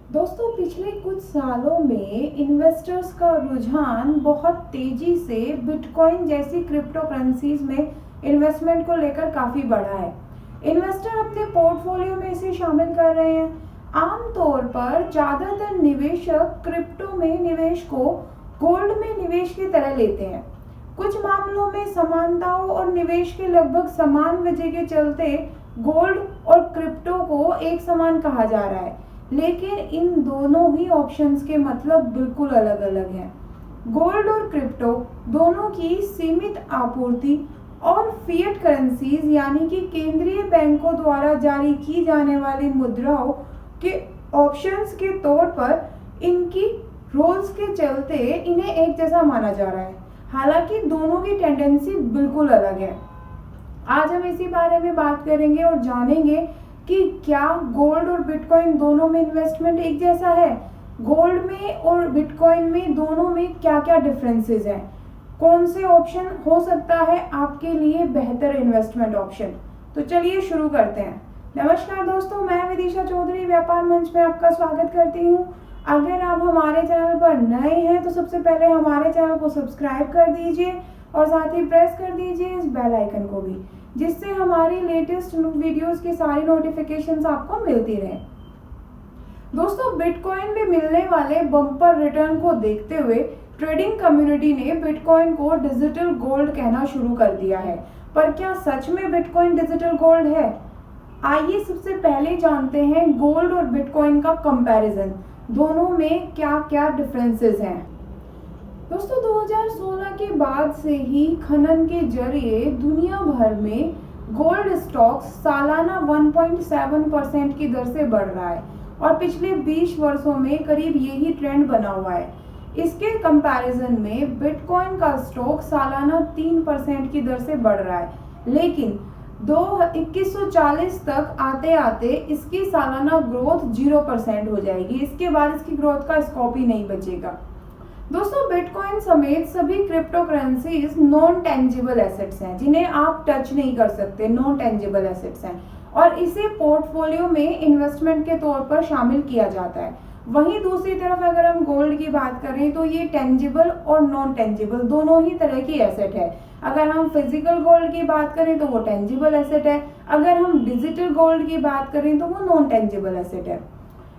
दोस्तों, पिछले कुछ सालों में इन्वेस्टर्स का रुझान बहुत तेजी से बिटकॉइन जैसी क्रिप्टो करेंसीज में इन्वेस्टमेंट को लेकर काफ़ी बढ़ा है। इन्वेस्टर अपने पोर्टफोलियो में इसे शामिल कर रहे हैं। आमतौर पर ज़्यादातर निवेशक क्रिप्टो में निवेश को गोल्ड में निवेश की तरह लेते हैं। कुछ मामलों में समानताओं और निवेश के लगभग समान वजह के चलते गोल्ड और क्रिप्टो को एक समान कहा जा रहा है, लेकिन इन दोनों ही ऑप्शंस के मतलब बिल्कुल अलग अलग हैं। गोल्ड और क्रिप्टो दोनों की सीमित आपूर्ति और फिएट करेंसीज यानी कि केंद्रीय बैंकों द्वारा जारी की जाने वाली मुद्राओं के ऑप्शंस के तौर पर इनकी रोल्स के चलते इन्हें एक जैसा माना जा रहा है। हालांकि दोनों की टेंडेंसी बिल्कुल अलग है। आज हम इसी बारे में बात करेंगे और जानेंगे कि क्या गोल्ड और बिटकॉइन दोनों में इन्वेस्टमेंट एक जैसा है, गोल्ड में और बिटकॉइन में दोनों में क्या क्या डिफरेंसेस हैं, कौन से ऑप्शन हो सकता है आपके लिए बेहतर इन्वेस्टमेंट ऑप्शन। तो चलिए शुरू करते हैं। नमस्कार दोस्तों, मैं विदिशा चौधरी व्यापार मंच में आपका स्वागत करती हूँ। अगर आप हमारे चैनल पर नए हैं तो सबसे पहले हमारे चैनल को सब्सक्राइब कर दीजिए और साथ ही प्रेस कर दीजिए इस बेल आइकन को भी, जिससे हमारी लेटेस्ट वीडियोस की सारी नोटिफिकेशंस आपको मिलती रहे। दोस्तों, बिटकॉइन में मिलने वाले बम्पर रिटर्न को देखते हुए ट्रेडिंग कम्युनिटी ने बिटकॉइन को डिजिटल गोल्ड कहना शुरू कर दिया है। पर क्या सच में बिटकॉइन डिजिटल गोल्ड है? आइए सबसे पहले जानते हैं गोल्ड और बिटकॉइन का कंपैरिजन, दोनों में क्या क्या डिफरेंसेस हैं। दोस्तों, 2016 के बाद से ही खनन के जरिए दुनिया भर में गोल्ड स्टॉक्स सालाना 1.7% की दर से बढ़ रहा है और पिछले 20 वर्षों में करीब यही ट्रेंड बना हुआ है। इसके कंपैरिजन में बिटकॉइन का स्टॉक सालाना 3% की दर से बढ़ रहा है, लेकिन 2140 तक आते आते इसकी सालाना ग्रोथ 0% हो जाएगी। इसके बाद इसकी ग्रोथ का स्कोप ही नहीं बचेगा। दोस्तों, बिटकॉइन समेत सभी crypto currencies non tangible assets हैं, जिन्हें आप टच नहीं कर सकते, नॉन टेंजिबल एसेट्स हैं और इसे पोर्टफोलियो में इन्वेस्टमेंट के तौर पर शामिल किया जाता है। वहीं दूसरी तरफ अगर हम गोल्ड की बात करें तो ये टेंजिबल और नॉन टेंजिबल दोनों ही तरह की एसेट है। अगर हम फिजिकल गोल्ड की बात करें तो वो टेंजिबल एसेट है, अगर हम डिजिटल गोल्ड की बात करें तो वो नॉन टेंजिबल एसेट है।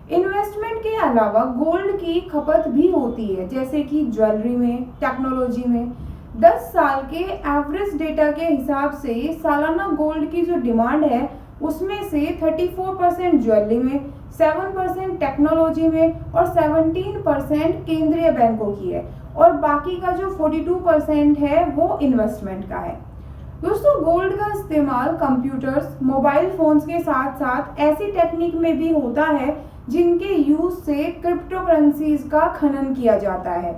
इन्वेस्टमेंट के अलावा गोल्ड की खपत भी होती है, जैसे कि ज्वेलरी में, टेक्नोलॉजी में। 10 साल के एवरेज डेटा के हिसाब से सालाना गोल्ड की जो डिमांड है उसमें से 34% ज्वेलरी में, 7% टेक्नोलॉजी में और 17% केंद्रीय बैंकों की है और बाकी का जो 42% है वो इन्वेस्टमेंट का है। दोस्तों, गोल्ड का इस्तेमाल कंप्यूटर्स, मोबाइल फोन्स के साथ साथ ऐसी टेक्निक में भी होता है जिनके यूज से क्रिप्टो करेंसीज का खनन किया जाता है।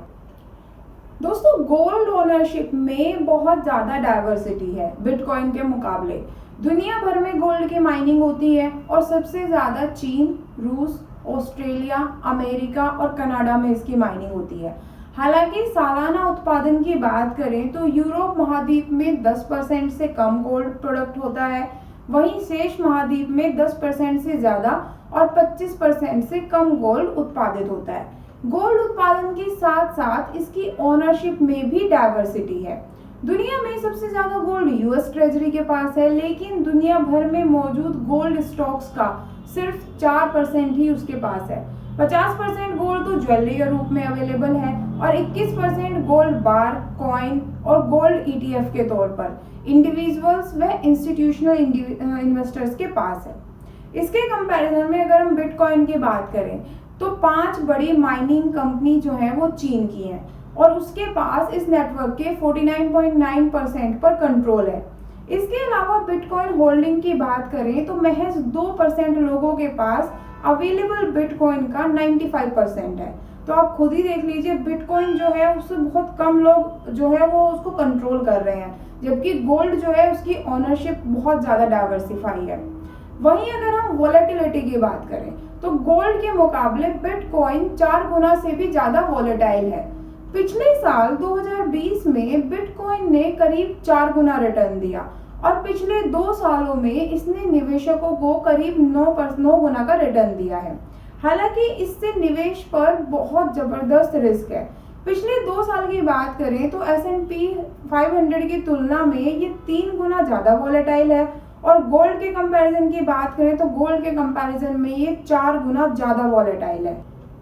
दोस्तों, गोल्ड ओनरशिप में बहुत ज़्यादा डाइवर्सिटी है बिटकॉइन के मुकाबले। दुनिया भर में गोल्ड की माइनिंग होती है और सबसे ज़्यादा चीन, रूस, ऑस्ट्रेलिया, अमेरिका और कनाडा में इसकी माइनिंग होती है। हालांकि सालाना उत्पादन की बात करें तो यूरोप महाद्वीप में 10% से कम गोल्ड प्रोडक्ट होता है, वहीं शेष महाद्वीप में 10% से ज़्यादा और 25% से कम गोल्ड उत्पादित होता है। गोल्ड उत्पादन के साथ साथ इसकी ओनरशिप में भी डाइवर्सिटी है। दुनिया में सबसे ज्यादा गोल्ड यूएस ट्रेजरी के पास है, लेकिन दुनिया भर में मौजूद गोल्ड स्टॉक्स का सिर्फ 4% ही उसके पास है। 50% गोल्ड तो ज्वेलरी के रूप में अवेलेबल है और 21% गोल्ड बार, कॉइन और गोल्ड ईटीएफ के तौर पर इंडिविजुअल्स व इंस्टीट्यूशनल इन्वेस्टर्स के पास है। इसके कंपैरिजन में अगर हम बिटकॉइन की बात करें तो 5 बड़ी माइनिंग कंपनी जो है वो चीन की हैं और उसके पास इस नेटवर्क के 49.9% पर कंट्रोल है। इसके अलावा बिटकॉइन होल्डिंग की बात करें तो महज 2% लोगों के पास अवेलेबल बिटकॉइन का 95% है। तो आप खुद ही देख लीजिए, बिटकॉइन जो है उससे बहुत कम लोग जो है वो उसको कंट्रोल कर रहे हैं, जबकि गोल्ड जो है उसकी ओनरशिप बहुत ज़्यादा डाइवर्सिफाई है। वहीं अगर हम वोलेटिलिटी की बात करें तो गोल्ड के मुकाबले बिटकॉइन 4 गुना से भी ज़्यादा वोलेटाइल है। पिछले साल 2020 में बिटकॉइन ने करीब 4 गुना रिटर्न दिया और पिछले 2 सालों में इसने निवेशकों को करीब 9 गुना का रिटर्न दिया है। हालांकि इससे निवेश पर बहुत जबरदस्त रिस्क है। पिछले 2 साल की बात करें तो S&P 500 की तुलना में ये 3 गुना ज़्यादा वॉलेटाइल है, और गोल्ड के कंपैरिजन की बात करें तो गोल्ड के कंपैरिजन में ये 4 गुना ज़्यादा वॉलेटाइल है।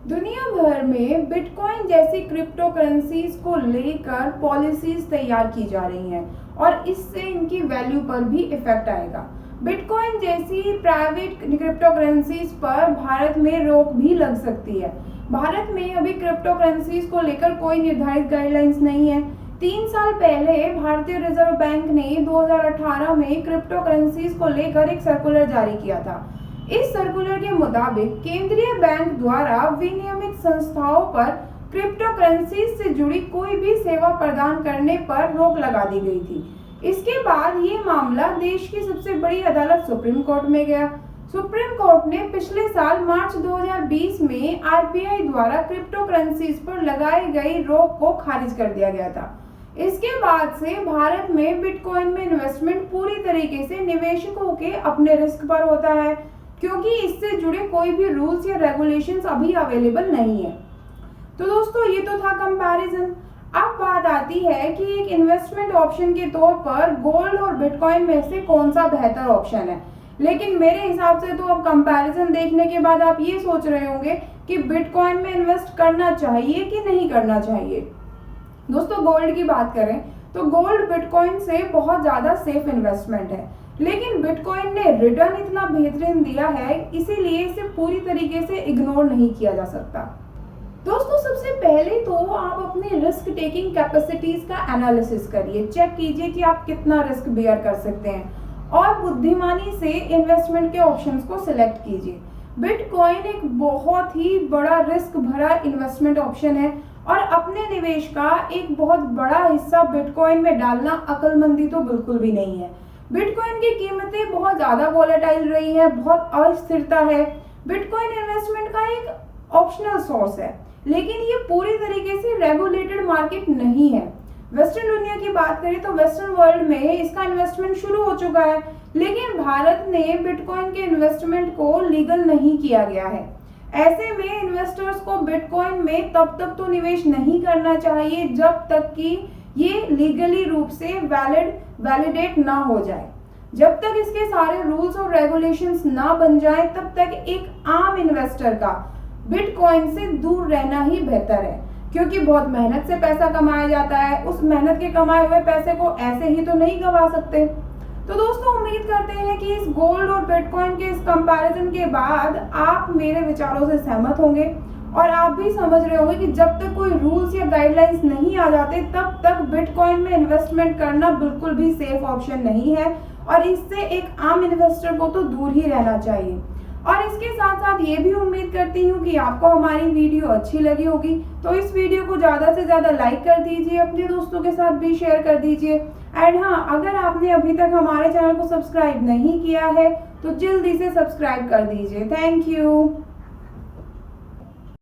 दुनिया भर में बिटकॉइन जैसी क्रिप्टो करेंसीज को लेकर पॉलिसीज तैयार की जा रही हैं, और इससे इनकी वैल्यू पर भी इफेक्ट आएगा। बिटकॉइन जैसी प्राइवेट क्रिप्टो करेंसीज पर भारत में रोक भी लग सकती है। भारत में अभी क्रिप्टो करेंसीज को लेकर कोई निर्धारित गाइडलाइंस नहीं है। 3 साल पहले भारतीय रिजर्व बैंक ने 2018 में क्रिप्टो करेंसीज को लेकर एक सर्कुलर जारी किया था। इस सर्कुलर के मुताबिक केंद्रीय बैंक द्वारा विनियमित संस्थाओं पर क्रिप्टो करेंसीज से जुड़ी कोई भी सेवा प्रदान करने पर रोक लगा दी गई थी। इसके बाद ये मामला देश की सबसे बड़ी अदालत सुप्रीम कोर्ट में गया। सुप्रीम कोर्ट ने पिछले साल मार्च 2020 में RBI द्वारा क्रिप्टो करेंसीज पर लगाई गई रोक को खारिज कर दिया गया था। इसके बाद से भारत में बिटकॉइन में इन्वेस्टमेंट पूरी तरीके से निवेशकों के अपने रिस्क पर होता है, क्योंकि इससे जुड़े कोई भी रूल्स या रेगुलेशंस अभी अवेलेबल नहीं है। तो दोस्तों, ये तो था कंपैरिजन। अब बात आती है कि एक इन्वेस्टमेंट ऑप्शन के तौर पर गोल्ड और बिटकॉइन में से कौन सा बेहतर ऑप्शन है। लेकिन मेरे हिसाब से तो अब कंपैरिजन देखने के बाद आप ये सोच रहे होंगे कि बिटकॉइन में इन्वेस्ट करना चाहिए कि नहीं करना चाहिए। दोस्तों, गोल्ड की बात करें तो गोल्ड बिटकॉइन से बहुत ज़्यादा सेफ इन्वेस्टमेंट है, लेकिन बिटकॉइन ने रिटर्न इतना बेहतरीन दिया है, इसीलिए इसे पूरी तरीके से इग्नोर नहीं किया जा सकता। दोस्तों, सबसे पहले तो आप अपनी रिस्क टेकिंग कैपेसिटीज का एनालिसिस करिए, चेक कीजिए कि आप कितना रिस्क बेयर कर सकते हैं, और बुद्धिमानी से इन्वेस्टमेंट के ऑप्शंस को सिलेक्ट कीजिए। बिटकॉइन एक बहुत ही बड़ा रिस्क भरा इन्वेस्टमेंट ऑप्शन है, और अपने निवेश का एक बहुत बड़ा हिस्सा बिटकॉइन में डालना अक्लमंदी तो बिल्कुल भी नहीं है। बिटकॉइन की कीमतें बहुत ज़्यादा वॉलेटाइल रही है, बहुत अस्थिरता है। बिटकॉइन इन्वेस्टमेंट का एक ऑप्शनल सोर्स है, लेकिन ये पूरी तरीके से रेगुलेटेड मार्केट नहीं है। वेस्टर्न दुनिया की बात करें तो वेस्टर्न वर्ल्ड में इसका इन्वेस्टमेंट शुरू हो चुका है, लेकिन भारत ने बिटकॉइन के इन्वेस्टमेंट को लीगल नहीं किया गया है। ऐसे में इन्वेस्टर्स को बिटकॉइन में तब तक तो निवेश नहीं करना चाहिए जब तक कि ये लीगली रूप से वैलिडेट ना हो जाए। जब तक इसके सारे रूल्स और रेगुलेशंस ना बन जाए, तब तक एक आम इन्वेस्टर का बिटकॉइन से दूर रहना ही बेहतर है, क्योंकि बहुत मेहनत से पैसा कमाया जाता है। उस मेहनत के कमाए हुए पैसे को ऐसे ही तो नहीं गंवा सकते। तो दोस्तों, उम्मीद करते हैं कि इस गोल्ड और बिटकॉइन के इस कंपैरिजन के बाद आप मेरे विचारों से सहमत होंगे, और आप भी समझ रहे होंगे कि जब तक कोई रूल्स या गाइडलाइंस नहीं आ जाते, तब तक बिटकॉइन में इन्वेस्टमेंट करना बिल्कुल भी सेफ ऑप्शन नहीं है, और इससे एक आम इन्वेस्टर को तो दूर ही रहना चाहिए। और इसके साथ साथ ये भी उम्मीद करती हूँ कि आपको हमारी वीडियो अच्छी लगी होगी, तो इस वीडियो को ज़्यादा से ज़्यादा लाइक कर दीजिए, अपने दोस्तों के साथ भी शेयर कर दीजिए। एंड हाँ, अगर आपने अभी तक हमारे चैनल को सब्सक्राइब नहीं किया है तो जल्दी से सब्सक्राइब कर दीजिए। Thank you.